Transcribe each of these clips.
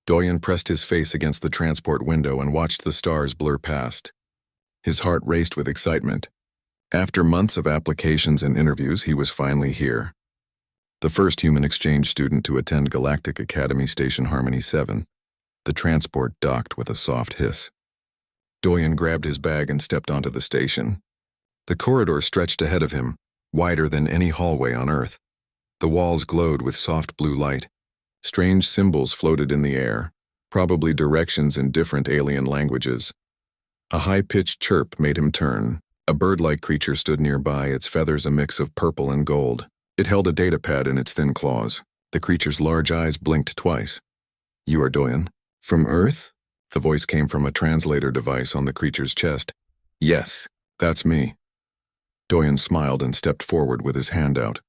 Doyen pressed his face against the transport window and watched the stars blur past. His heart raced with excitement. After months of applications and interviews, he was finally here. The first human exchange student to attend Galactic Academy Station Harmony 7. The transport docked with a soft hiss. Doyen grabbed his bag and stepped onto the station. The corridor stretched ahead of him, wider than any hallway on Earth. The walls glowed with soft blue light. Strange symbols floated in the air, probably directions in different alien languages. A high-pitched chirp made him turn. A bird-like creature stood nearby, its feathers a mix of purple and gold. It held a datapad in its thin claws. The creature's large eyes blinked twice. "You are Doyen? From Earth?" The voice came from a translator device on the creature's chest. "Yes, that's me." Doyen smiled and stepped forward with his hand out.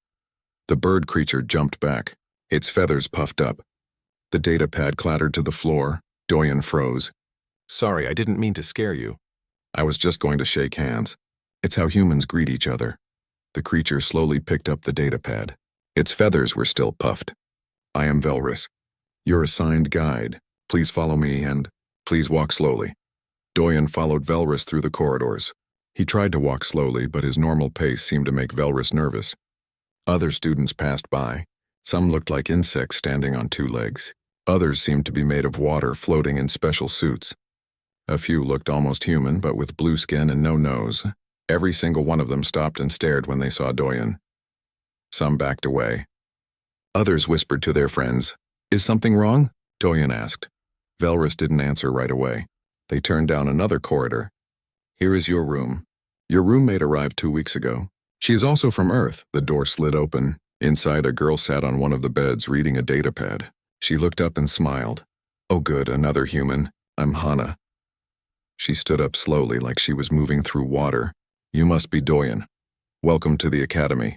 The bird creature jumped back, its feathers puffed up. The datapad clattered to the floor. Doyen froze. "Sorry, I didn't mean to scare you. I was just going to shake hands. It's how humans greet each other." The creature slowly picked up the datapad. Its feathers were still puffed. "I am Velrus, your assigned guide. Please follow me and please walk slowly." Doyen followed Velrus through the corridors. He tried to walk slowly, but his normal pace seemed to make Velrus nervous. Other students passed by. Some looked like insects standing on two legs. Others seemed to be made of water, floating in special suits. A few looked almost human, but with blue skin and no nose. Every single one of them stopped and stared when they saw Doyen. Some backed away. Others whispered to their friends. "Is something wrong?" Doyen asked. Velrus didn't answer right away. They turned down another corridor. "Here is your room. Your roommate arrived 2 weeks ago. She is also from Earth." The door slid open. Inside, a girl sat on one of the beds reading a datapad. She looked up and smiled. "Oh good, another human. I'm Hana." She stood up slowly like she was moving through water. "You must be Doyen. Welcome to the academy."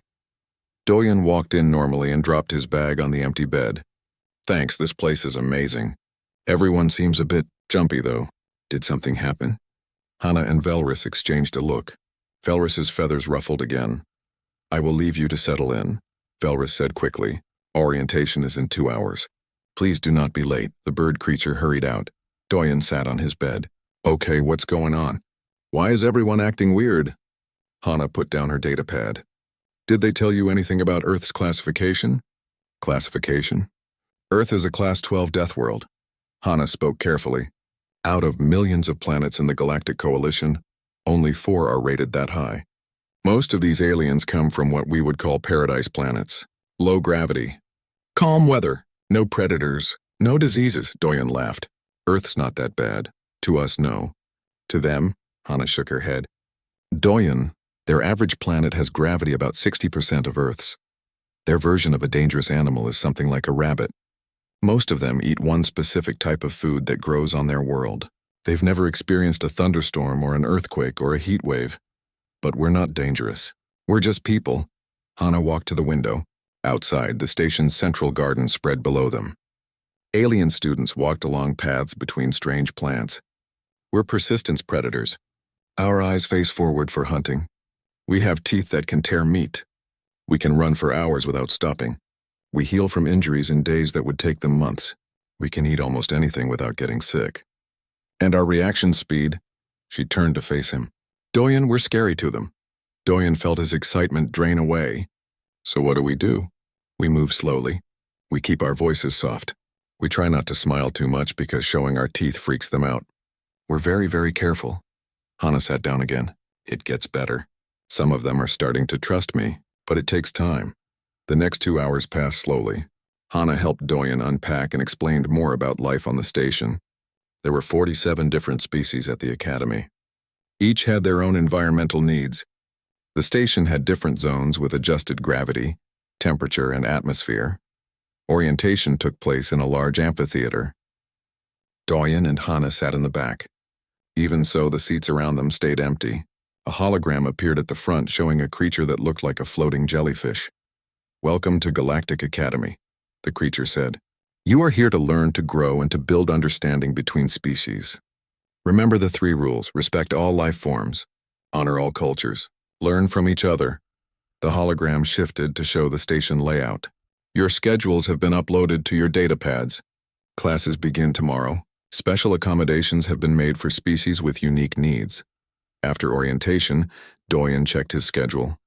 Doyen walked in normally and dropped his bag on the empty bed. "Thanks, this place is amazing. Everyone seems a bit jumpy though. Did something happen?" Hana and Velrus exchanged a look. Velrus's feathers ruffled again. "I will leave you to settle in," Velrus said quickly. "Orientation is in 2 hours. Please do not be late." The bird creature hurried out. Doyen sat on his bed. "Okay, what's going on? Why is everyone acting weird?" Hana put down her datapad. "Did they tell you anything about Earth's classification?" "Classification? Earth is a Class 12 death world." Hana spoke carefully. "Out of millions of planets in the Galactic Coalition, only 4 are rated that high. Most of these aliens come from what we would call paradise planets. Low gravity. Calm weather. No predators. No diseases," Doyen laughed. "Earth's not that bad. To us, no. To them," Hana shook her head. "Doyen, their average planet has gravity about 60% of Earth's. Their version of a dangerous animal is something like a rabbit. Most of them eat one specific type of food that grows on their world. They've never experienced a thunderstorm or an earthquake or a heat wave. But we're not dangerous. We're just people." Hana walked to the window. Outside, the station's central garden spread below them. Alien students walked along paths between strange plants. "We're persistence predators. Our eyes face forward for hunting. We have teeth that can tear meat. We can run for hours without stopping. We heal from injuries in days that would take them months. We can eat almost anything without getting sick. And our reaction speed," she turned to face him. "Doyen, we're scary to them." Doyen felt his excitement drain away. "So what do? We move slowly. We keep our voices soft. We try not to smile too much because showing our teeth freaks them out. We're very, very careful." Hana sat down again. "It gets better. Some of them are starting to trust me, but it takes time." The next 2 hours passed slowly. Hana helped Doyen unpack and explained more about life on the station. There were 47 different species at the academy. Each had their own environmental needs. The station had different zones with adjusted gravity, temperature, and atmosphere. Orientation took place in a large amphitheater. Doyen and Hana sat in the back. Even so, the seats around them stayed empty. A hologram appeared at the front showing a creature that looked like a floating jellyfish. "Welcome to Galactic Academy," the creature said. "You are here to learn, to grow, and to build understanding between species. Remember the 3 rules: respect all life forms, honor all cultures, learn from each other." The hologram shifted to show the station layout. "Your schedules have been uploaded to your datapads. Classes begin tomorrow. Special accommodations have been made for species with unique needs. After orientation, Doyen checked his schedule.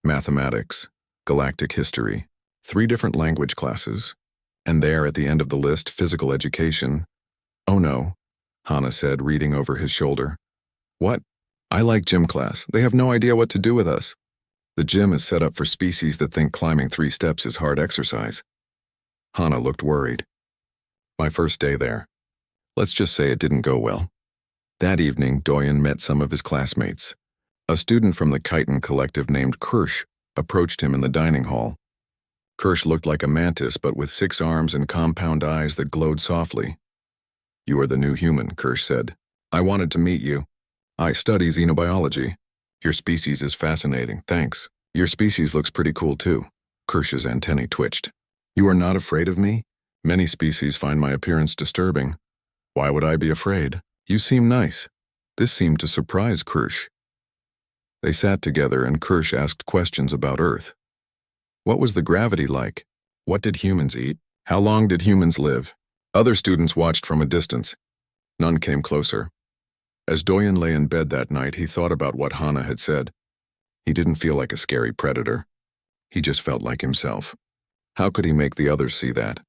Mathematics, Galactic history, 3 different language classes. And there at the end of the list, physical education. Oh no, Hana said, reading over his shoulder. What? I like gym class. They have no idea what to do with us. The gym is set up for species that think climbing 3 steps is hard exercise. Hana looked worried. My first day there. Let's just say it didn't go well. That evening, Doyen met some of his classmates. A student from the Chitin collective named Kirsch approached him in the dining hall. Kirsch looked like a mantis, but with 6 arms and compound eyes that glowed softly. You are the new human, Kirsch said. I wanted to meet you. I study xenobiology. Your species is fascinating, thanks. Your species looks pretty cool too. Kirsch's antennae twitched. You are not afraid of me? Many species find my appearance disturbing. Why would I be afraid? You seem nice. This seemed to surprise Kirsch. They sat together and Kirsch asked questions about Earth. What was the gravity like? What did humans eat? How long did humans live? Other students watched from a distance. None came closer. As Doyen lay in bed that night, he thought about what Hana had said. He didn't feel like a scary predator. He just felt like himself. How could he make the others see that?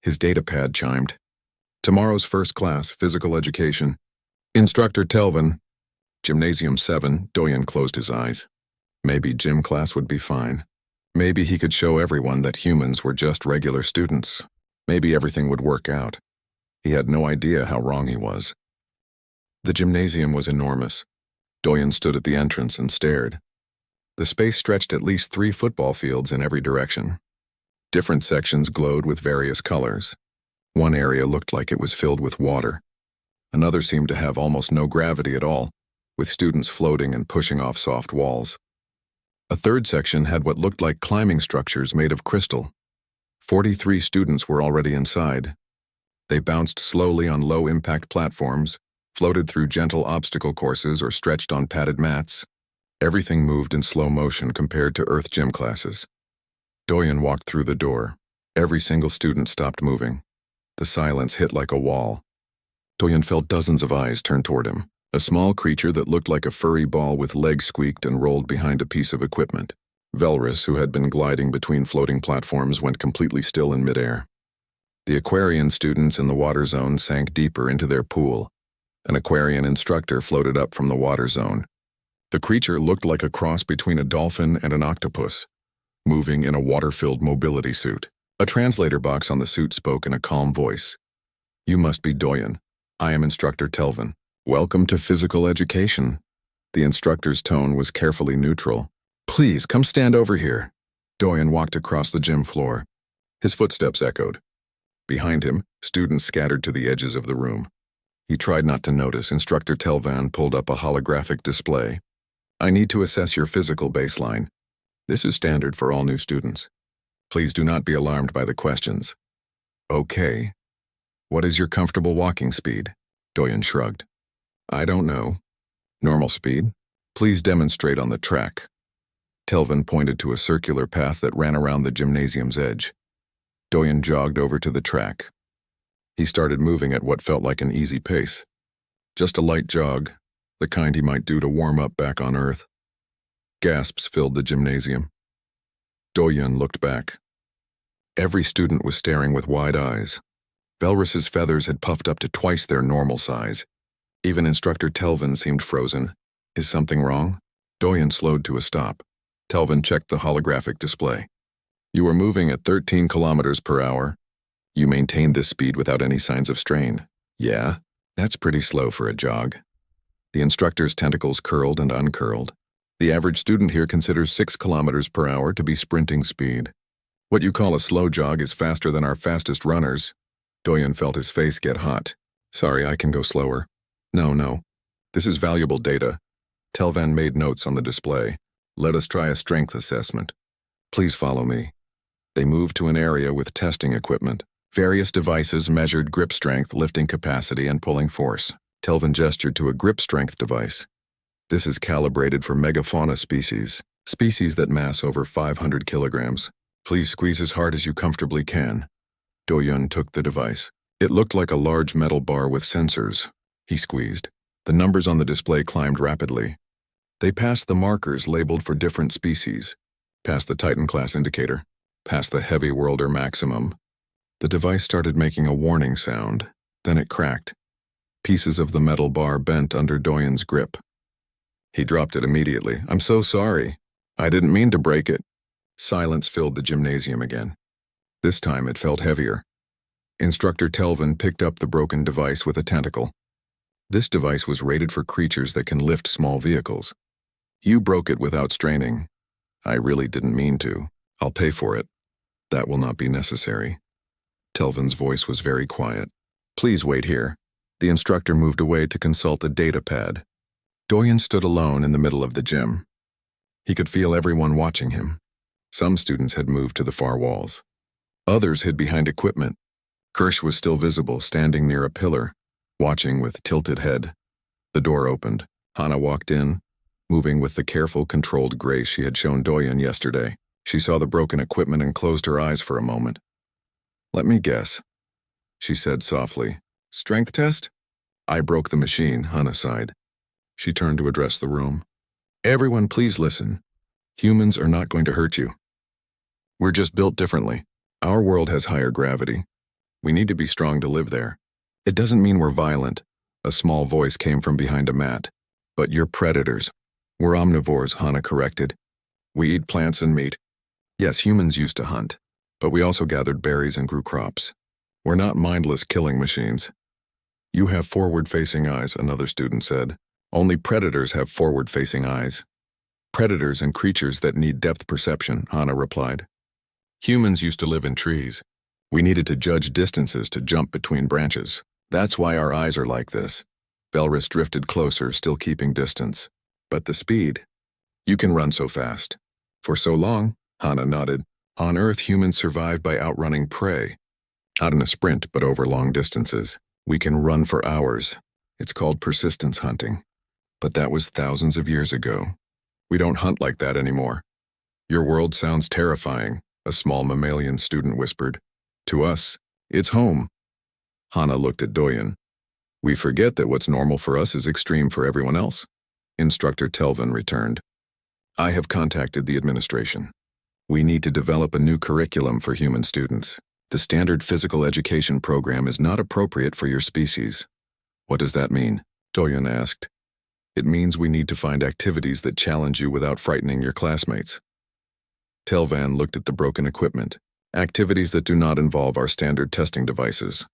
His datapad chimed. Tomorrow's first class, physical education. Instructor Telvin. Gymnasium 7, Doyen closed his eyes. Maybe gym class would be fine. Maybe he could show everyone that humans were just regular students. Maybe everything would work out. He had no idea how wrong he was. The gymnasium was enormous. Doyen stood at the entrance and stared. The space stretched at least 3 football fields in every direction. Different sections glowed with various colors. One area looked like it was filled with water. Another seemed to have almost no gravity at all, with students floating and pushing off soft walls. A third section had what looked like climbing structures made of crystal. 43 students were already inside. They bounced slowly on low-impact platforms, floated through gentle obstacle courses, or stretched on padded mats. Everything moved in slow motion compared to Earth gym classes. Doyen walked through the door. Every single student stopped moving. The silence hit like a wall. Doyen felt dozens of eyes turn toward him. A small creature that looked like a furry ball with legs squeaked and rolled behind a piece of equipment. Velrus, who had been gliding between floating platforms, went completely still in midair. The Aquarian students in the water zone sank deeper into their pool. An Aquarian instructor floated up from the water zone. The creature looked like a cross between a dolphin and an octopus, moving in a water-filled mobility suit. A translator box on the suit spoke in a calm voice. You must be Doyen. I am Instructor Telvin. Welcome to physical education. The instructor's tone was carefully neutral. Please, come stand over here. Doyen walked across the gym floor. His footsteps echoed. Behind him, students scattered to the edges of the room. He tried not to notice. Instructor Telvan pulled up a holographic display. I need to assess your physical baseline. This is standard for all new students. Please do not be alarmed by the questions. Okay. What is your comfortable walking speed? Doyen shrugged. I don't know. Normal speed? Please demonstrate on the track. Telvin pointed to a circular path that ran around the gymnasium's edge. Doyen jogged over to the track. He started moving at what felt like an easy pace. Just a light jog, the kind he might do to warm up back on Earth. Gasps filled the gymnasium. Doyen looked back. Every student was staring with wide eyes. Velrus's feathers had puffed up to twice their normal size. Even Instructor Telvin seemed frozen. Is something wrong? Doyen slowed to a stop. Telvin checked the holographic display. You were moving at 13 kilometers per hour. You maintained this speed without any signs of strain. Yeah, that's pretty slow for a jog. The instructor's tentacles curled and uncurled. The average student here considers 6 kilometers per hour to be sprinting speed. What you call a slow jog is faster than our fastest runners. Doyen felt his face get hot. Sorry, I can go slower. No. This is valuable data. Telvan made notes on the display. Let us try a strength assessment. Please follow me. They moved to an area with testing equipment. Various devices measured grip strength, lifting capacity, and pulling force. Telvin gestured to a grip strength device. This is calibrated for megafauna species that mass over 500 kilograms. Please squeeze as hard as you comfortably can. Doyen took the device. It looked like a large metal bar with sensors. He squeezed. The numbers on the display climbed rapidly. They passed the markers labeled for different species, past the Titan class indicator, past the Heavy Worlder maximum. The device started making a warning sound. Then it cracked. Pieces of the metal bar bent under Doyen's grip. He dropped it immediately. "I'm so sorry. I didn't mean to break it." Silence filled the gymnasium again. This time it felt heavier. Instructor Telvin picked up the broken device with a tentacle. This device was rated for creatures that can lift small vehicles. "You broke it without straining." "I really didn't mean to. I'll pay for it." "That will not be necessary." Telvin's voice was very quiet. "Please wait here." The instructor moved away to consult a data pad. Doyen stood alone in the middle of the gym. He could feel everyone watching him. Some students had moved to the far walls. Others hid behind equipment. Kirsch was still visible, standing near a pillar, watching with tilted head. The door opened. Hannah walked in, moving with the careful, controlled grace she had shown Doyen yesterday. She saw the broken equipment and closed her eyes for a moment. "Let me guess," she said softly. "Strength test?" "I broke the machine," Hannah sighed. She turned to address the room. "Everyone, please listen. Humans are not going to hurt you. We're just built differently. Our world has higher gravity. We need to be strong to live there. It doesn't mean we're violent." A small voice came from behind a mat. "But you're predators." "We're omnivores," Hannah corrected. "We eat plants and meat. Yes, humans used to hunt, but we also gathered berries and grew crops. We're not mindless killing machines." "You have forward-facing eyes," another student said. "Only predators have forward-facing eyes." "Predators and creatures that need depth perception," Hannah replied. "Humans used to live in trees. We needed to judge distances to jump between branches. That's why our eyes are like this." Velris drifted closer, still keeping distance. "But the speed. You can run so fast." "For so long," Hannah nodded. "On Earth, humans survived by outrunning prey. Not in a sprint, but over long distances. We can run for hours. It's called persistence hunting. But that was thousands of years ago. We don't hunt like that anymore." "Your world sounds terrifying," a small mammalian student whispered. "To us, it's home." Hannah looked at Doyen. "We forget that what's normal for us is extreme for everyone else." Instructor Telvin returned. "I have contacted the administration. We need to develop a new curriculum for human students. The standard physical education program is not appropriate for your species." "What does that mean?" Doyen asked. "It means we need to find activities that challenge you without frightening your classmates." Telvan looked at the broken equipment. "Activities that do not involve our standard testing devices."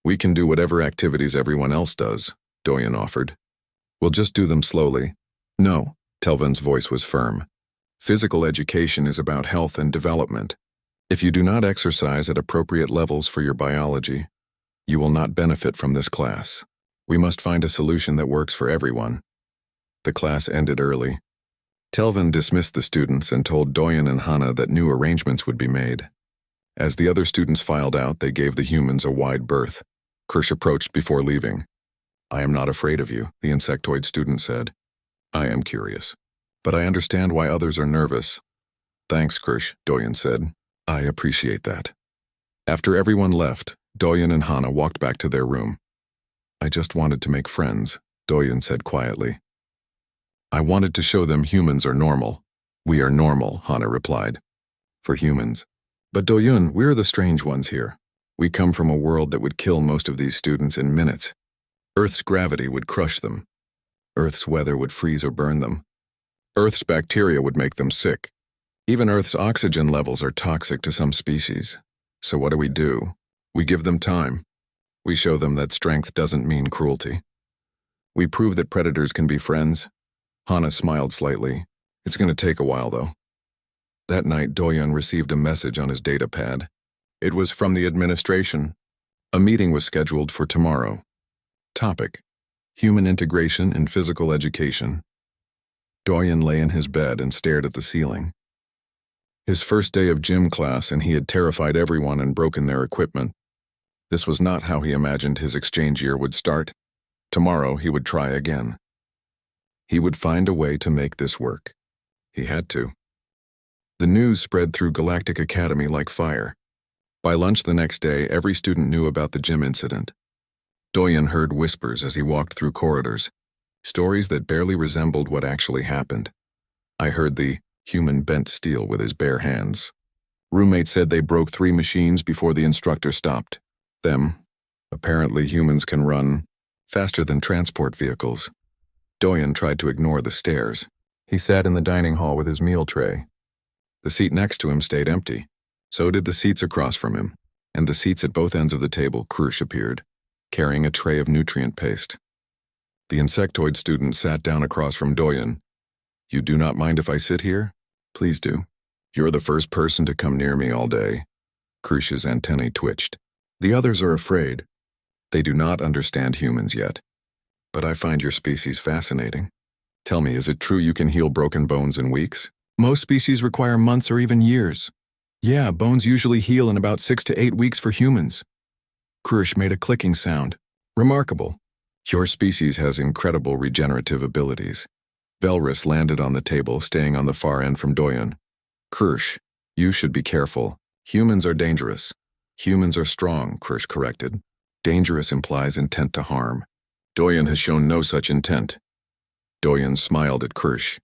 "We can do whatever activities everyone else does," Doyen offered. "We'll just do them slowly." "No," Telvan's voice was firm. "Physical education is about health and development. If you do not exercise at appropriate levels for your biology, you will not benefit from this class. We must find a solution that works for everyone." The class ended early. Telvin dismissed the students and told Doyen and Hannah that new arrangements would be made. As the other students filed out, they gave the humans a wide berth. Kirsch approached before leaving. "I am not afraid of you," the insectoid student said. "I am curious. But I understand why others are nervous." "Thanks, Kirsch," Doyen said. "I appreciate that." After everyone left, Doyen and Hannah walked back to their room. "I just wanted to make friends," Doyen said quietly. "I wanted to show them humans are normal." "We are normal," Hannah replied. "For humans. But Doyen, we're the strange ones here. We come from a world that would kill most of these students in minutes. Earth's gravity would crush them. Earth's weather would freeze or burn them. Earth's bacteria would make them sick. Even Earth's oxygen levels are toxic to some species. So what do? We give them time. We show them that strength doesn't mean cruelty. We prove that predators can be friends." Hannah smiled slightly. "It's going to take a while, though." That night, Doyen received a message on his data pad. It was from the administration. A meeting was scheduled for tomorrow. Topic: Human integration in physical education. Doyen lay in his bed and stared at the ceiling. His first day of gym class, and he had terrified everyone and broken their equipment. This was not how he imagined his exchange year would start. Tomorrow he would try again. He would find a way to make this work. He had to. The news spread through Galactic Academy like fire. By lunch the next day, every student knew about the gym incident. Doyen heard whispers as he walked through corridors, stories that barely resembled what actually happened. I heard the human bent steel with his bare hands. Roommate said they broke 3 machines before the instructor stopped them. Apparently humans can run faster than transport vehicles. Doyen tried to ignore the stares. He sat in the dining hall with his meal tray. The seat next to him stayed empty. So did the seats across from him, and the seats at both ends of the table. Kirsch appeared, carrying a tray of nutrient paste. The insectoid student sat down across from Doyen. "You do not mind if I sit here? Please do. You're the first person to come near me all day." Kirsch's antennae twitched. "The others are afraid. They do not understand humans yet. But I find your species fascinating. Tell me, is it true you can heal broken bones in weeks? Most species require months or even years." "Yeah, bones usually heal in about 6 to 8 weeks for humans." Kirsch made a clicking sound. "Remarkable. Your species has incredible regenerative abilities." Velrus landed on the table, staying on the far end from Doyen. "Kirsch, you should be careful. Humans are dangerous." "Humans are strong," Kirsch corrected. "Dangerous implies intent to harm. Doyen has shown no such intent." Doyen smiled at Kirsch.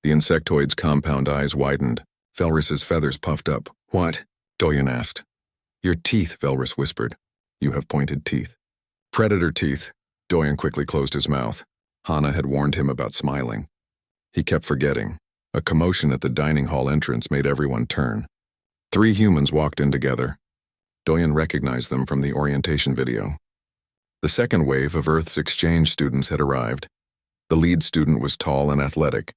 The insectoid's compound eyes widened. Velrus's feathers puffed up. "What?" Doyen asked. "Your teeth," Velrus whispered. "You have pointed teeth." "Predator teeth." Doyen quickly closed his mouth. Hana had warned him about smiling. He kept forgetting. A commotion at the dining hall entrance made everyone turn. 3 humans walked in together. Doyen recognized them from the orientation video. The second wave of Earth's exchange students had arrived. The lead student was tall and athletic.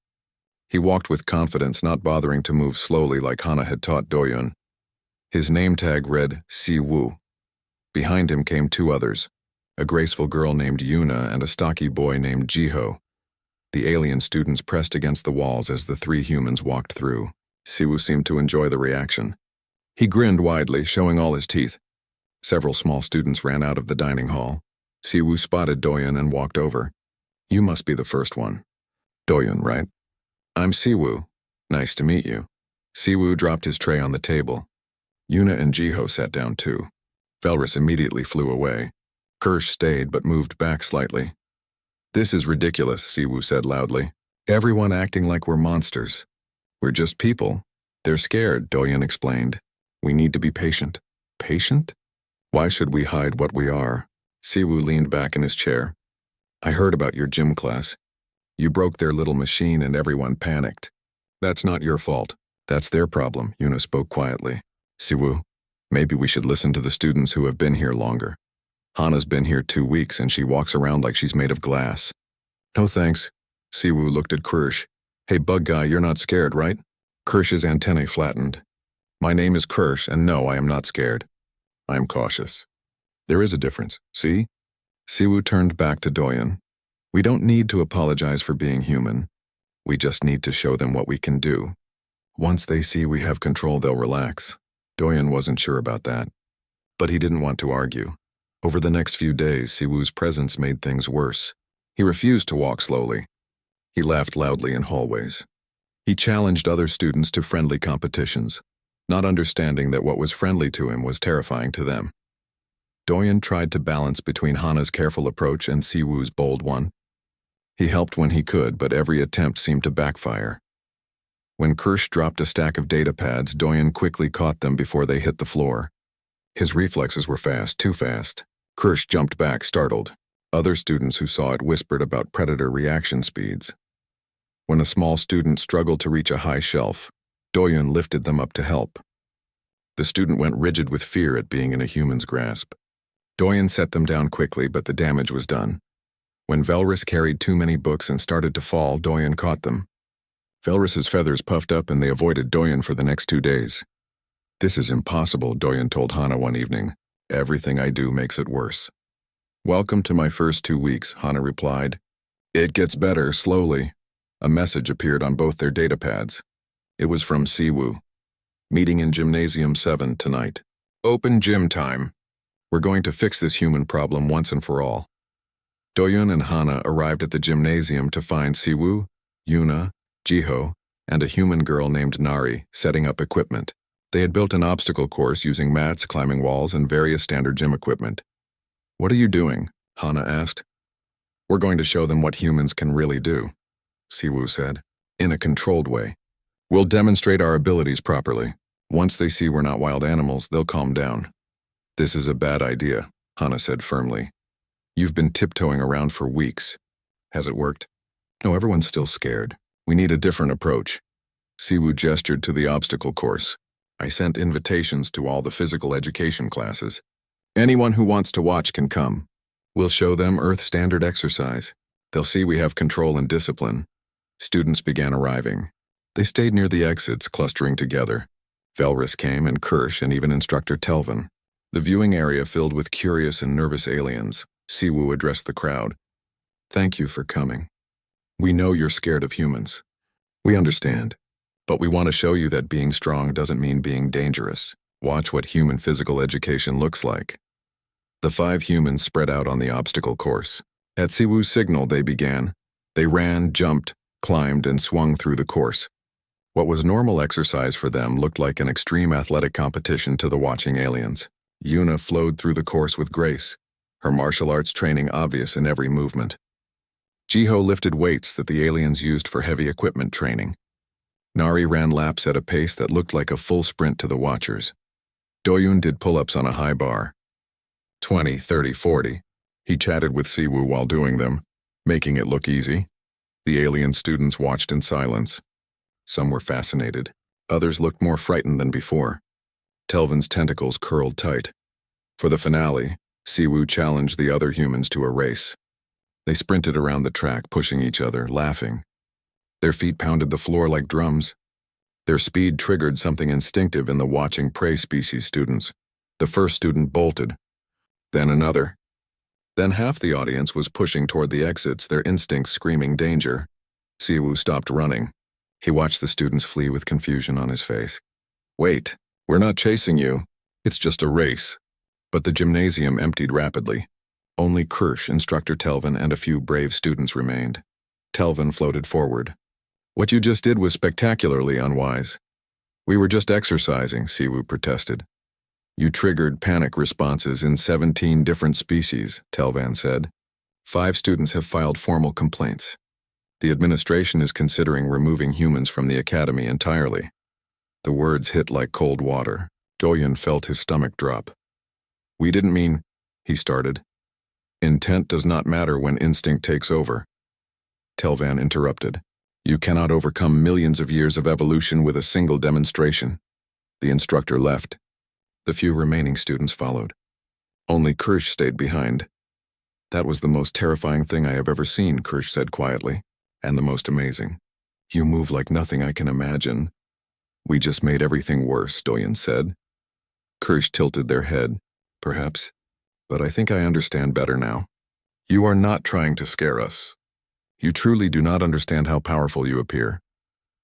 He walked with confidence, not bothering to move slowly like Hana had taught Doyen. His name tag read Si-Woo. Behind him came 2 others, a graceful girl named Yuna and a stocky boy named Jiho. The alien students pressed against the walls as the 3 humans walked through. Si-Woo seemed to enjoy the reaction. He grinned widely, showing all his teeth. Several small students ran out of the dining hall. Si-Woo spotted Doyen and walked over. "You must be the first one." "Doyen, right?" "I'm Si-Woo. Nice to meet you." Si-Woo dropped his tray on the table. Yuna and Jiho sat down too. Velrus immediately flew away. Kirsch stayed but moved back slightly. "This is ridiculous," Si-Woo said loudly. "Everyone acting like we're monsters. We're just people." "They're scared," Doyen explained. "We need to be patient." "Patient? Why should we hide what we are?" Si-Woo leaned back in his chair. "I heard about your gym class. You broke their little machine and everyone panicked. That's not your fault. That's their problem," Yuna spoke quietly. "Si-Woo, maybe we should listen to the students who have been here longer. Hana's been here 2 weeks and she walks around like she's made of glass." "No thanks." Si-Woo looked at Kirsch. "Hey bug guy, you're not scared, right?" Kirsch's antennae flattened. "My name is Kirsch, and no, I am not scared. I am cautious. There is a difference, see?" Si-Woo turned back to Doyen. "We don't need to apologize for being human. We just need to show them what we can do. Once they see we have control, they'll relax." Doyen wasn't sure about that, but he didn't want to argue. Over the next few days, Si-Woo's presence made things worse. He refused to walk slowly. He laughed loudly in hallways. He challenged other students to friendly competitions, not understanding that what was friendly to him was terrifying to them. Doyen tried to balance between Hana's careful approach and Si-Woo's bold one. He helped when he could, but every attempt seemed to backfire. When Kirsch dropped a stack of data pads, Doyen quickly caught them before they hit the floor. His reflexes were fast, too fast. Kirsch jumped back, startled. Other students who saw it whispered about predator reaction speeds. When a small student struggled to reach a high shelf, Doyen lifted them up to help. The student went rigid with fear at being in a human's grasp. Doyen set them down quickly, but the damage was done. When Velrus carried too many books and started to fall, Doyen caught them. Velrus's feathers puffed up and they avoided Doyen for the next 2 days. "This is impossible," Doyen told Hana one evening. "Everything I do makes it worse." "Welcome to my first 2 weeks," Hana replied. "It gets better, slowly." A message appeared on both their data pads. It was from Si-Woo. "Meeting in Gymnasium 7 tonight. Open gym time. We're going to fix this human problem once and for all." Doyen and Hana arrived at the gymnasium to find Si-Woo, Yuna, Jiho, and a human girl named Nari setting up equipment. They had built an obstacle course using mats, climbing walls, and various standard gym equipment. "What are you doing?" Hana asked. "We're going to show them what humans can really do," Siwoo said, in a controlled way. "We'll demonstrate our abilities properly. Once they see we're not wild animals, they'll calm down." "This is a bad idea," Hana said firmly. "You've been tiptoeing around for weeks. Has it worked?" "No, everyone's still scared. We need a different approach." Siwoo gestured to the obstacle course. "I sent invitations to all the physical education classes. Anyone who wants to watch can come. We'll show them Earth standard exercise. They'll see we have control and discipline." Students began arriving. They stayed near the exits, clustering together. Velrus came, and Kirsch, and even Instructor Telvin. The viewing area filled with curious and nervous aliens. Siwoo addressed the crowd. "Thank you for coming. We know you're scared of humans. We understand. But we want to show you that being strong doesn't mean being dangerous. Watch what human physical education looks like." The 5 humans spread out on the obstacle course. At Siwoo's signal, they began. They ran, jumped, climbed, and swung through the course. What was normal exercise for them looked like an extreme athletic competition to the watching aliens. Yuna flowed through the course with grace, her martial arts training obvious in every movement. Jiho lifted weights that the aliens used for heavy equipment training. Nari ran laps at a pace that looked like a full sprint to the watchers. Doyun did pull-ups on a high bar. 20, 30, 40. He chatted with Siwoo while doing them, making it look easy. The alien students watched in silence. Some were fascinated. Others looked more frightened than before. Telvin's tentacles curled tight. For the finale, Siwoo challenged the other humans to a race. They sprinted around the track, pushing each other, laughing. Their feet pounded the floor like drums. Their speed triggered something instinctive in the watching prey species students. The first student bolted. Then another. Then half the audience was pushing toward the exits, their instincts screaming danger. Siwoo stopped running. He watched the students flee with confusion on his face. "Wait, we're not chasing you. It's just a race." But the gymnasium emptied rapidly. Only Kirsch, Instructor Telvin, and a few brave students remained. Telvin floated forward. "What you just did was spectacularly unwise." "We were just exercising," Siwoo protested. "You triggered panic responses in 17 different species," Telvan said. 5 students have filed formal complaints. The administration is considering removing humans from the academy entirely. The words hit like cold water. Doyun felt his stomach drop. "We didn't mean," he started. "Intent does not matter when instinct takes over." Telvan interrupted. "You cannot overcome millions of years of evolution with a single demonstration." The instructor left. The few remaining students followed. Only Kirsch stayed behind. "That was the most terrifying thing I have ever seen," Kirsch said quietly, "and the most amazing. You move like nothing I can imagine." "We just made everything worse," Doyun said. Kirsch tilted their head. "Perhaps, but I think I understand better now. You are not trying to scare us. You truly do not understand how powerful you appear."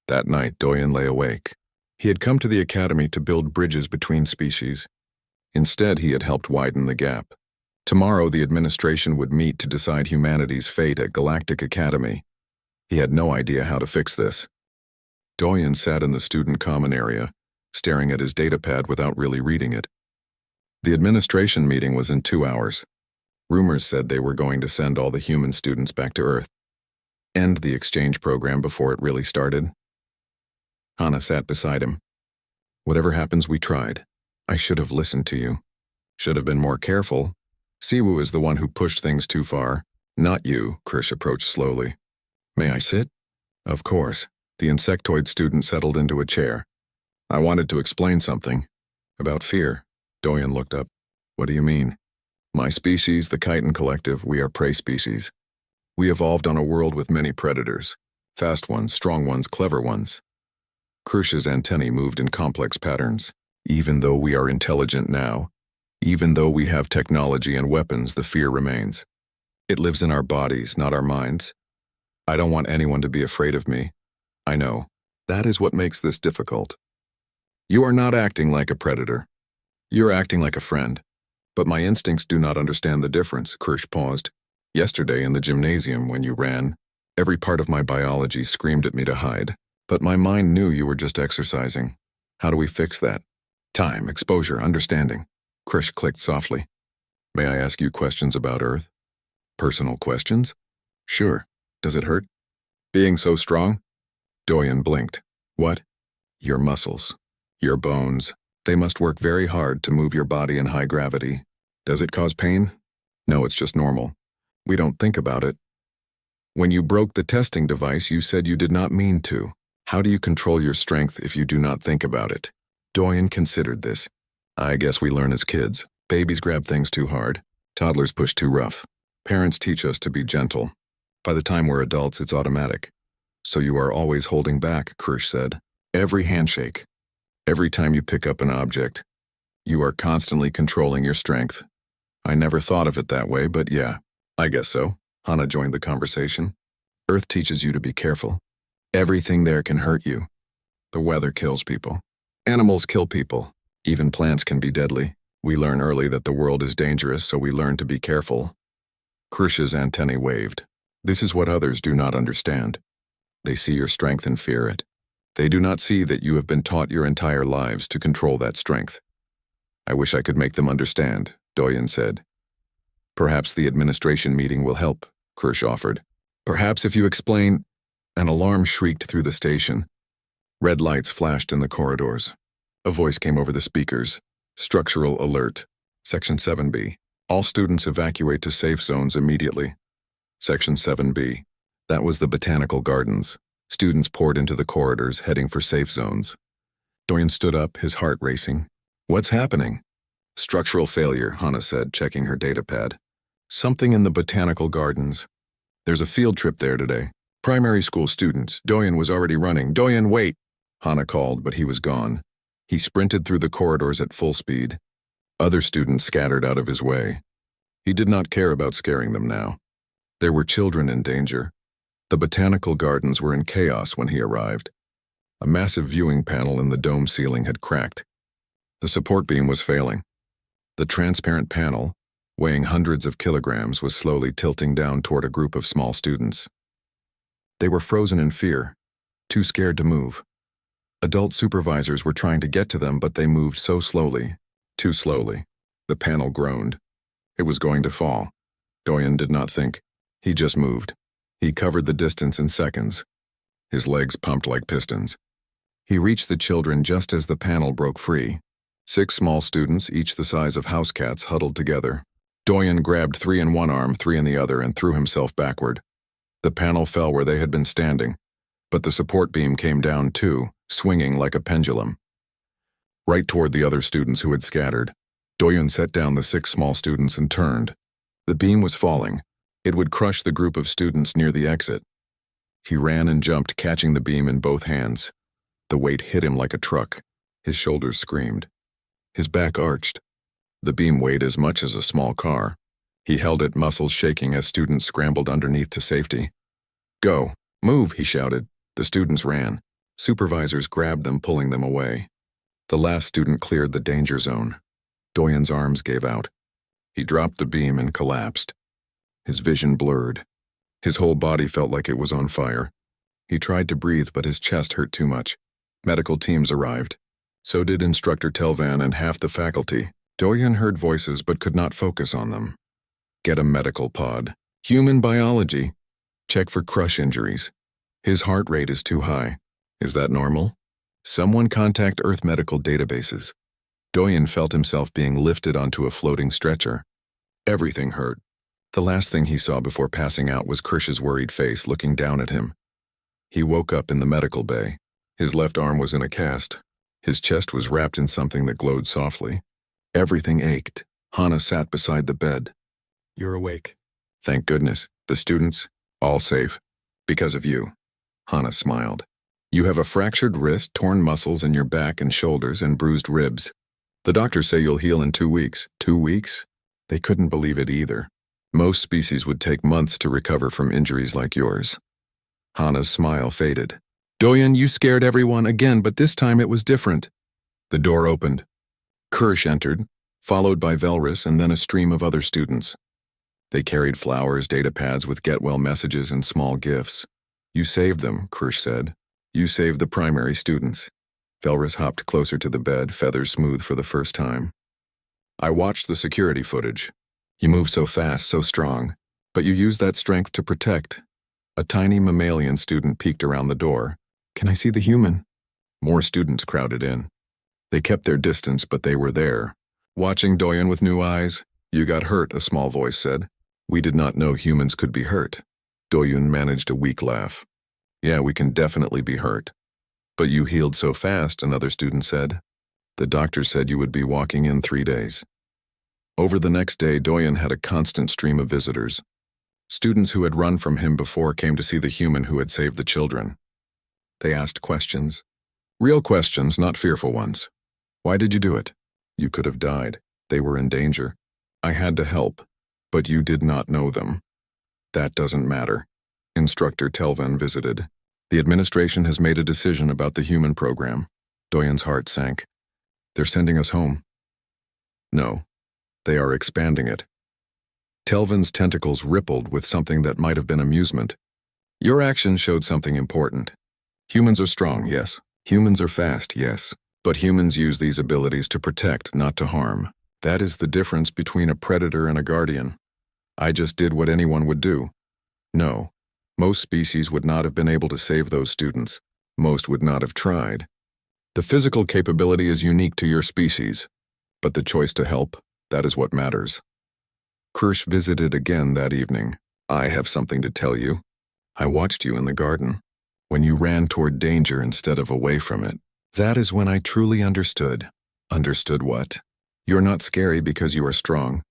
That night, Doyun lay awake. He had come to the academy to build bridges between species. Instead, he had helped widen the gap. Tomorrow, the administration would meet to decide humanity's fate at Galactic Academy. He had no idea how to fix this. Doyun sat in the student common area, staring at his datapad without really reading it. The administration meeting was in 2 hours. Rumors said they were going to send all the human students back to Earth. End the exchange program before it really started. Hana sat beside him. "Whatever happens, we tried. I should have listened to you. Should have been more careful. Siwoo is the one who pushed things too far. Not you," Kirsch approached slowly. "May I sit?" "Of course." The insectoid student settled into a chair. "I wanted to explain something. About fear." Doyun looked up. "What do you mean?" "My species, the chitin collective, we are prey species. We evolved on a world with many predators. Fast ones, strong ones, clever ones." Kirsch's antennae moved in complex patterns. "Even though we are intelligent now, even though we have technology and weapons, the fear remains. It lives in our bodies, not our minds. I don't want anyone to be afraid of me. I know. That is what makes this difficult. You are not acting like a predator. You're acting like a friend. But my instincts do not understand the difference." Kirsch paused. "Yesterday in the gymnasium when you ran, every part of my biology screamed at me to hide. But my mind knew you were just exercising. How do we fix that?" Time, exposure, understanding. Krish clicked softly. May I ask you questions about Earth? Personal questions? Sure. Does it hurt? Being so strong? Doyen blinked. What? Your muscles. Your bones. They must work very hard to move your body in high gravity. Does it cause pain? No, it's just normal. We don't think about it. When you broke the testing device, you said you did not mean to. How do you control your strength if you do not think about it? Doyen considered this. I guess we learn as kids. Babies grab things too hard. Toddlers push too rough. Parents teach us to be gentle. By the time we're adults, it's automatic. So you are always holding back, Krish said. Every handshake. Every time you pick up an object. You are constantly controlling your strength. I never thought of it that way, but yeah, I guess so. Hana joined the conversation. Earth teaches you to be careful. Everything there can hurt you. The weather kills people. Animals kill people. Even plants can be deadly. We learn early that the world is dangerous, so we learn to be careful. Krish's antennae waved. This is what others do not understand. They see your strength and fear it. They do not see that you have been taught your entire lives to control that strength. I wish I could make them understand, Doyen said. Perhaps the administration meeting will help, Krish offered. Perhaps if you explain... An alarm shrieked through the station. Red lights flashed in the corridors. A voice came over the speakers. Structural alert. Section 7B. All students evacuate to safe zones immediately. Section 7B. That was the botanical gardens. Students poured into the corridors, heading for safe zones. Doyen stood up, his heart racing. What's happening? Structural failure, Hana said, checking her datapad. Something in the botanical gardens. There's a field trip there today. Primary school students. Doyen was already running. Doyen, wait! Hana called, but he was gone. He sprinted through the corridors at full speed. Other students scattered out of his way. He did not care about scaring them now. There were children in danger. The botanical gardens were in chaos when he arrived. A massive viewing panel in the dome ceiling had cracked. The support beam was failing. The transparent panel, weighing hundreds of kilograms, was slowly tilting down toward a group of small students. They were frozen in fear, too scared to move. Adult supervisors were trying to get to them, but they moved so slowly, too slowly. The panel groaned. It was going to fall. Doyen did not think. He just moved. He covered the distance in seconds. His legs pumped like pistons. He reached the children just as the panel broke free. 6 small students, each the size of house cats, huddled together. Doyen grabbed 3 in one arm, 3 in the other, and threw himself backward. The panel fell where they had been standing, but the support beam came down too, swinging like a pendulum. Right toward the other students who had scattered. Doyen set down the 6 small students and turned. The beam was falling. It would crush the group of students near the exit. He ran and jumped, catching the beam in both hands. The weight hit him like a truck. His shoulders screamed. His back arched. The beam weighed as much as a small car. He held it, muscles shaking as students scrambled underneath to safety. Go! Move! He shouted. The students ran. Supervisors grabbed them, pulling them away. The last student cleared the danger zone. Doyen's arms gave out. He dropped the beam and collapsed. His vision blurred. His whole body felt like it was on fire. He tried to breathe, but his chest hurt too much. Medical teams arrived. So did Instructor Telvan and half the faculty. Doyen heard voices but could not focus on them. Get a medical pod. Human biology. Check for crush injuries. His heart rate is too high. Is that normal? Someone contact Earth medical databases. Doyen felt himself being lifted onto a floating stretcher. Everything hurt. The last thing he saw before passing out was Krish's worried face looking down at him. He woke up in the medical bay. His left arm was in a cast. His chest was wrapped in something that glowed softly. Everything ached. Hana sat beside the bed. You're awake. Thank goodness. The students, all safe. Because of you. Hana smiled. You have a fractured wrist, torn muscles in your back and shoulders, and bruised ribs. The doctors say you'll heal in 2 weeks. 2 weeks? They couldn't believe it either. Most species would take months to recover from injuries like yours. Hana's smile faded. Doyen, you scared everyone again, but this time it was different. The door opened. Krish entered, followed by Velris and then a stream of other students. They carried flowers, datapads with get-well messages and small gifts. You saved them, Krish said. You saved the primary students. Velrus hopped closer to the bed, feathers smooth for the first time. I watched the security footage. You move so fast, so strong, but you use that strength to protect. A tiny mammalian student peeked around the door. Can I see the human? More students crowded in. They kept their distance, but they were there. Watching Doyen with new eyes. You got hurt, a small voice said. We did not know humans could be hurt. Doyen managed a weak laugh. Yeah, we can definitely be hurt. But you healed so fast, another student said. The doctor said you would be walking in 3 days. Over the next day, Doyen had a constant stream of visitors. Students who had run from him before came to see the human who had saved the children. They asked questions. Real questions, not fearful ones. Why did you do it? You could have died. They were in danger. I had to help, but you did not know them. That doesn't matter. Instructor Telvan visited. The administration has made a decision about the human program. Doyen's heart sank. They're sending us home. No, they are expanding it. Telvan's tentacles rippled with something that might have been amusement. Your actions showed something important. Humans are strong, yes. Humans are fast, yes. But humans use these abilities to protect, not to harm. That is the difference between a predator and a guardian. I just did what anyone would do. No, most species would not have been able to save those students. Most would not have tried. The physical capability is unique to your species, but the choice to help, that is what matters. Kirsch visited again that evening. I have something to tell you. I watched you in the garden. When you ran toward danger instead of away from it, that is when I truly understood. Understood what? You're not scary because you are strong.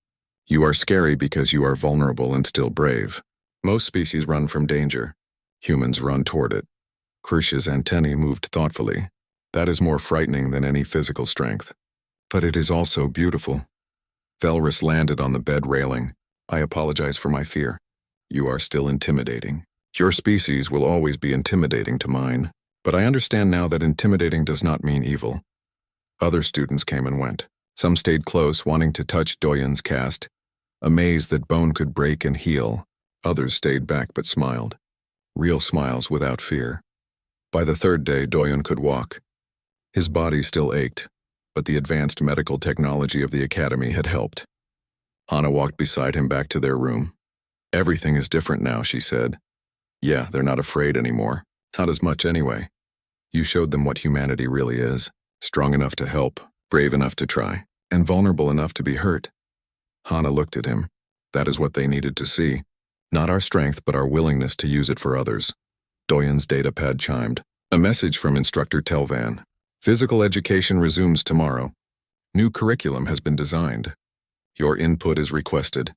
You are scary because you are vulnerable and still brave. Most species run from danger. Humans run toward it. Kirsch's antennae moved thoughtfully. That is more frightening than any physical strength. But it is also beautiful. Velrus landed on the bed railing. I apologize for my fear. You are still intimidating. Your species will always be intimidating to mine, but I understand now that intimidating does not mean evil. Other students came and went. Some stayed close, wanting to touch Doyen's cast, amazed that bone could break and heal. Others stayed back but smiled. Real smiles without fear. By the third day, Doyen could walk. His body still ached, but the advanced medical technology of the academy had helped. Hana walked beside him back to their room. Everything is different now, she said. Yeah, they're not afraid anymore. Not as much anyway. You showed them what humanity really is. Strong enough to help, brave enough to try, and vulnerable enough to be hurt. Hana looked at him. That is what they needed to see. Not our strength, but our willingness to use it for others. Doyen's datapad chimed. A message from Instructor Telvan. Physical education resumes tomorrow. New curriculum has been designed. Your input is requested.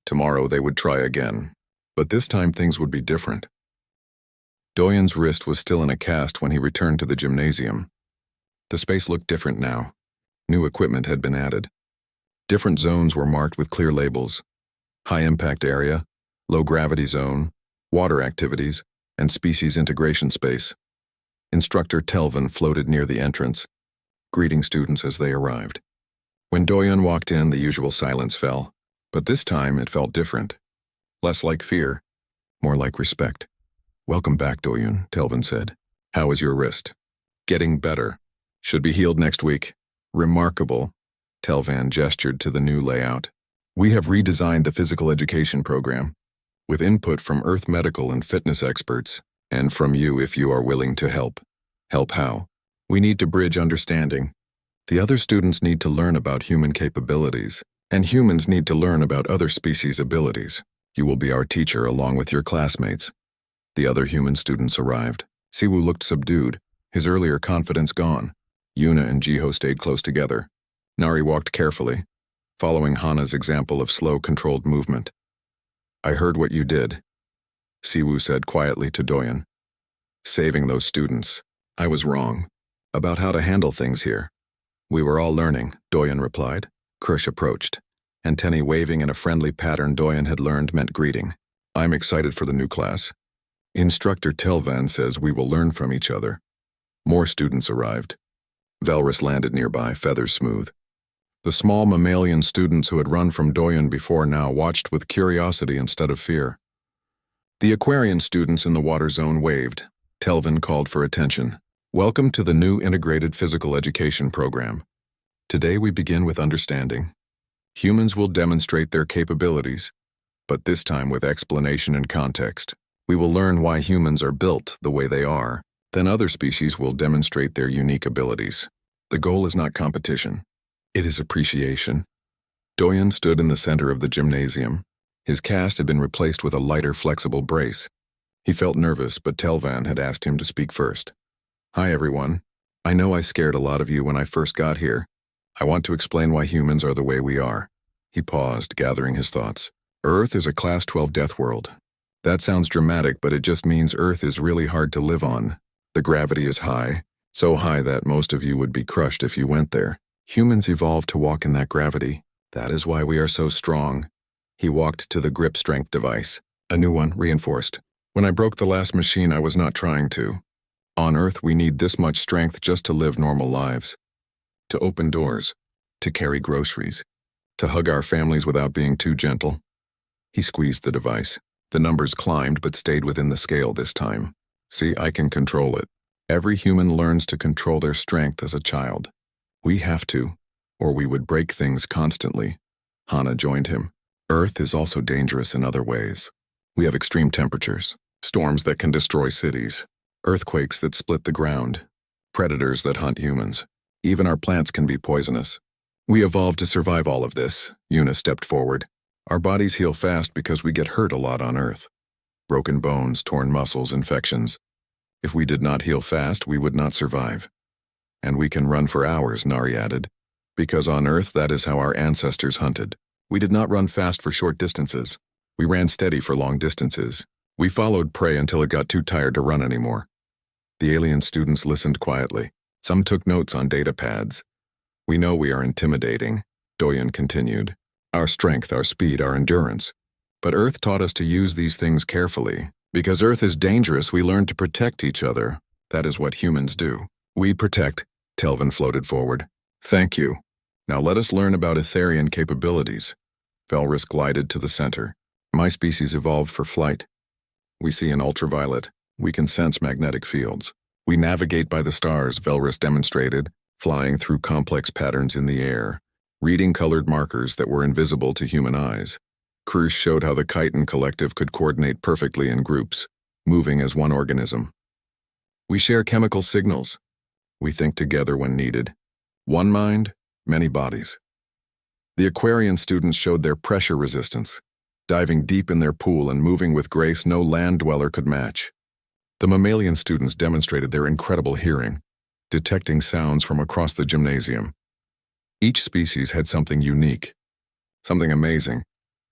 Tomorrow they would try again. But this time things would be different. Doyen's wrist was still in a cast when he returned to the gymnasium. The space looked different now. New equipment had been added. Different zones were marked with clear labels. High impact area, low gravity zone, water activities, and species integration space. Instructor Telvan floated near the entrance, greeting students as they arrived. When Doyen walked in, the usual silence fell, but this time it felt different. Less like fear, more like respect. Welcome back, Doyen, Telvan said. How is your wrist? Getting better. Should be healed next week. Remarkable. Telvan gestured to the new layout. We have redesigned the physical education program, with input from Earth medical and fitness experts, and from you if you are willing to help. Help how? We need to bridge understanding. The other students need to learn about human capabilities, and humans need to learn about other species' abilities. You will be our teacher along with your classmates. The other human students arrived. Siwu looked subdued, his earlier confidence gone. Yuna and Jiho stayed close together. Nari walked carefully, following Hana's example of slow, controlled movement. I heard what you did, Siwu said quietly to Doyen. Saving those students. I was wrong about how to handle things here. We were all learning, Doyen replied. Kirsch approached. Antennae waving in a friendly pattern Doyen had learned meant greeting. I'm excited for the new class. Instructor Telvan says we will learn from each other. More students arrived. Velrus landed nearby, feathers smooth. The small mammalian students who had run from Doyen before now watched with curiosity instead of fear. The Aquarian students in the water zone waved. Telvan called for attention. Welcome to the new Integrated Physical Education program. Today we begin with understanding. Humans will demonstrate their capabilities, but this time with explanation and context. We will learn why humans are built the way they are. Then other species will demonstrate their unique abilities. The goal is not competition. It is appreciation. Doyen stood in the center of the gymnasium. His cast had been replaced with a lighter, flexible brace. He felt nervous, but Telvan had asked him to speak first. Hi everyone. I know I scared a lot of you when I first got here. I want to explain why humans are the way we are. He paused, gathering his thoughts. Earth is a Class 12 death world. That sounds dramatic, but it just means Earth is really hard to live on. The gravity is high, so high that most of you would be crushed if you went there. Humans evolved to walk in that gravity. That is why we are so strong. He walked to the grip strength device. A new one, reinforced. When I broke the last machine, I was not trying to. On Earth, we need this much strength just to live normal lives. To open doors. To carry groceries. To hug our families without being too gentle. He squeezed the device. The numbers climbed but stayed within the scale this time. See, I can control it. Every human learns to control their strength as a child. We have to, or we would break things constantly. Hana joined him. Earth is also dangerous in other ways. We have extreme temperatures, storms that can destroy cities, earthquakes that split the ground, predators that hunt humans. Even our plants can be poisonous. We evolved to survive all of this. Yuna stepped forward. Our bodies heal fast because we get hurt a lot on Earth. Broken bones, torn muscles, infections. If we did not heal fast, we would not survive. And we can run for hours, Nari added. Because on Earth, that is how our ancestors hunted. We did not run fast for short distances. We ran steady for long distances. We followed prey until it got too tired to run anymore. The alien students listened quietly. Some took notes on data pads. We know we are intimidating, Doyen continued. Our strength, our speed, our endurance. But Earth taught us to use these things carefully. Because Earth is dangerous, we learned to protect each other. That is what humans do. We protect, Telvan floated forward. Thank you. Now let us learn about Etherian capabilities. Velrus glided to the center. My species evolved for flight. We see in ultraviolet. We can sense magnetic fields. We navigate by the stars, Velrus demonstrated, flying through complex patterns in the air, reading colored markers that were invisible to human eyes. Krush showed how the Chiton collective could coordinate perfectly in groups, moving as one organism. We share chemical signals. We think together when needed. One mind, many bodies. The Aquarian students showed their pressure resistance, diving deep in their pool and moving with grace no land dweller could match. The mammalian students demonstrated their incredible hearing, detecting sounds from across the gymnasium. Each species had something unique, something amazing.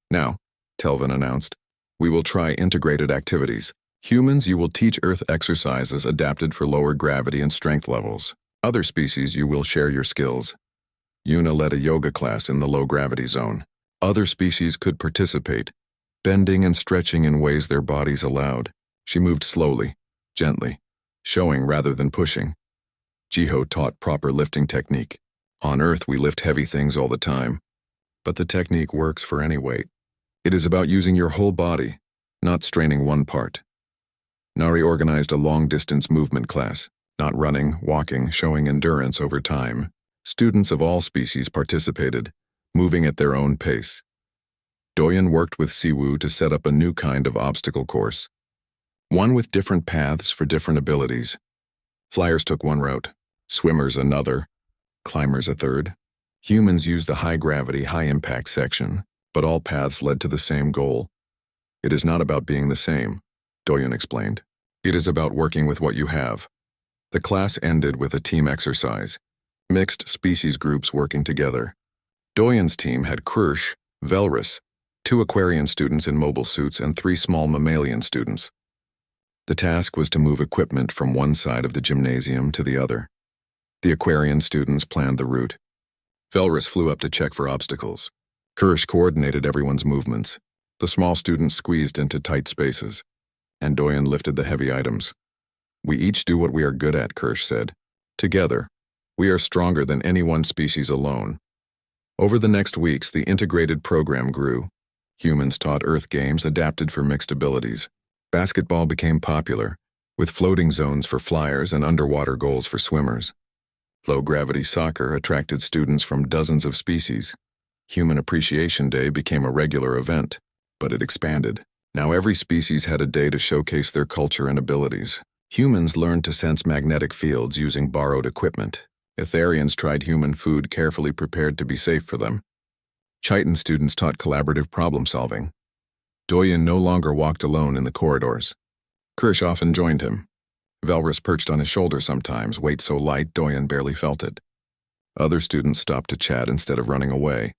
Now, Telvan announced, we will try integrated activities. Humans, you will teach Earth exercises adapted for lower gravity and strength levels. Other species, you will share your skills. Yuna led a yoga class in the low-gravity zone. Other species could participate, bending and stretching in ways their bodies allowed. She moved slowly, gently, showing rather than pushing. Jiho taught proper lifting technique. On Earth, we lift heavy things all the time, but the technique works for any weight. It is about using your whole body, not straining one part. Nari organized a long-distance movement class, not running, walking, showing endurance over time. Students of all species participated, moving at their own pace. Doyen worked with Siwu to set up a new kind of obstacle course, one with different paths for different abilities. Flyers took one route, swimmers another, climbers a third. Humans used the high-gravity, high-impact section, but all paths led to the same goal. It is not about being the same, Doyen explained. It is about working with what you have. The class ended with a team exercise, mixed species groups working together. Doyen's team had Krush, Velrus, 2 Aquarian students in mobile suits and 3 small mammalian students. The task was to move equipment from one side of the gymnasium to the other. The Aquarian students planned the route. Velrus flew up to check for obstacles. Krush coordinated everyone's movements. The small students squeezed into tight spaces, and Doyen lifted the heavy items. We each do what we are good at, Krush said. Together, we are stronger than any one species alone. Over the next weeks, the integrated program grew. Humans taught Earth games adapted for mixed abilities. Basketball became popular, with floating zones for flyers and underwater goals for swimmers. Low-gravity soccer attracted students from dozens of species. Human Appreciation Day became a regular event, but it expanded. Now every species had a day to showcase their culture and abilities. Humans learned to sense magnetic fields using borrowed equipment. Etherians tried human food carefully prepared to be safe for them. Chiton students taught collaborative problem-solving. Doyen no longer walked alone in the corridors. Kirsch often joined him. Velrus perched on his shoulder sometimes, weight so light Doyen barely felt it. Other students stopped to chat instead of running away.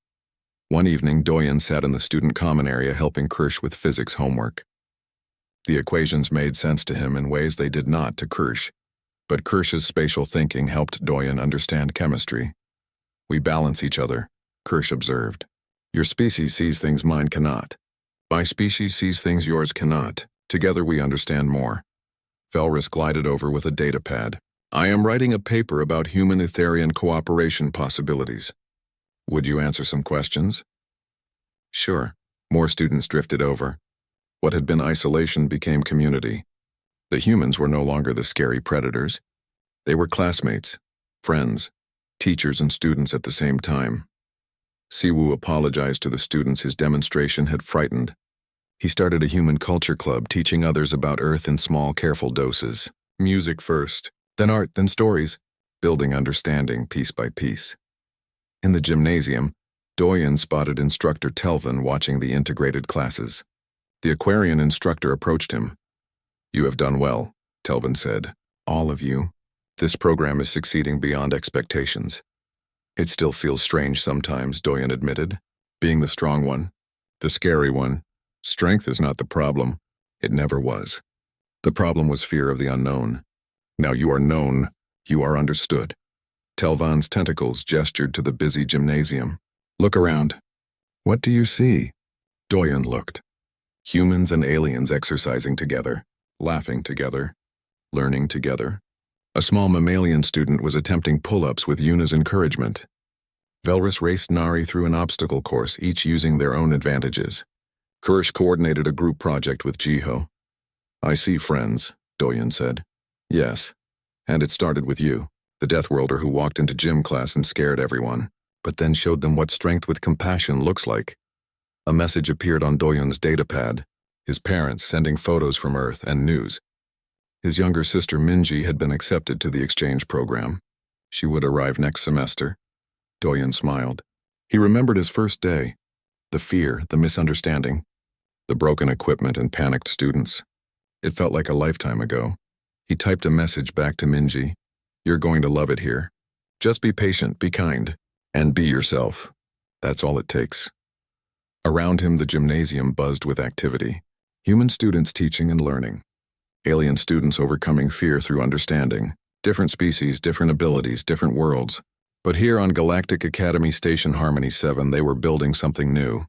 One evening, Doyen sat in the student common area helping Kirsch with physics homework. The equations made sense to him in ways they did not to Kirsch, but Kirsch's spatial thinking helped Doyen understand chemistry. "We balance each other," Kirsch observed. "Your species sees things mine cannot. My species sees things yours cannot. Together we understand more." Velrus glided over with a data pad. "I am writing a paper about human-Etherian cooperation possibilities. Would you answer some questions?" Sure. More students drifted over. What had been isolation became community. The humans were no longer the scary predators. They were classmates, friends, teachers and students at the same time. Siwoo apologized to the students his demonstration had frightened. He started a human culture club teaching others about Earth in small, careful doses. Music first, then art, then stories, building understanding piece by piece. In the gymnasium, Doyen spotted instructor Telvin watching the integrated classes. The Aquarian instructor approached him. "You have done well," Telvin said. "All of you. This program is succeeding beyond expectations." "It still feels strange sometimes," Doyen admitted. "Being the strong one, the scary one. Strength is not the problem. It never was. The problem was fear of the unknown. Now you are known. You are understood." Telvan's tentacles gestured to the busy gymnasium. "Look around. What do you see?" Doyen looked. Humans and aliens exercising together, laughing together, learning together. A small mammalian student was attempting pull-ups with Yuna's encouragement. Velrus raced Nari through an obstacle course, each using their own advantages. Kirsch coordinated a group project with Jiho. "I see friends," Doyen said. "Yes, and it started with you, the Deathworlder who walked into gym class and scared everyone, but then showed them what strength with compassion looks like." A message appeared on Doyen's datapad, his parents sending photos from Earth and news. His younger sister Minji had been accepted to the exchange program. She would arrive next semester. Doyen smiled. He remembered his first day. The fear, the misunderstanding, the broken equipment and panicked students. It felt like a lifetime ago. He typed a message back to Minji. "You're going to love it here. Just be patient, be kind, and be yourself. That's all it takes." Around him, the gymnasium buzzed with activity. Human students teaching and learning. Alien students overcoming fear through understanding. Different species, different abilities, different worlds. But here on Galactic Academy Station Harmony 7, they were building something new.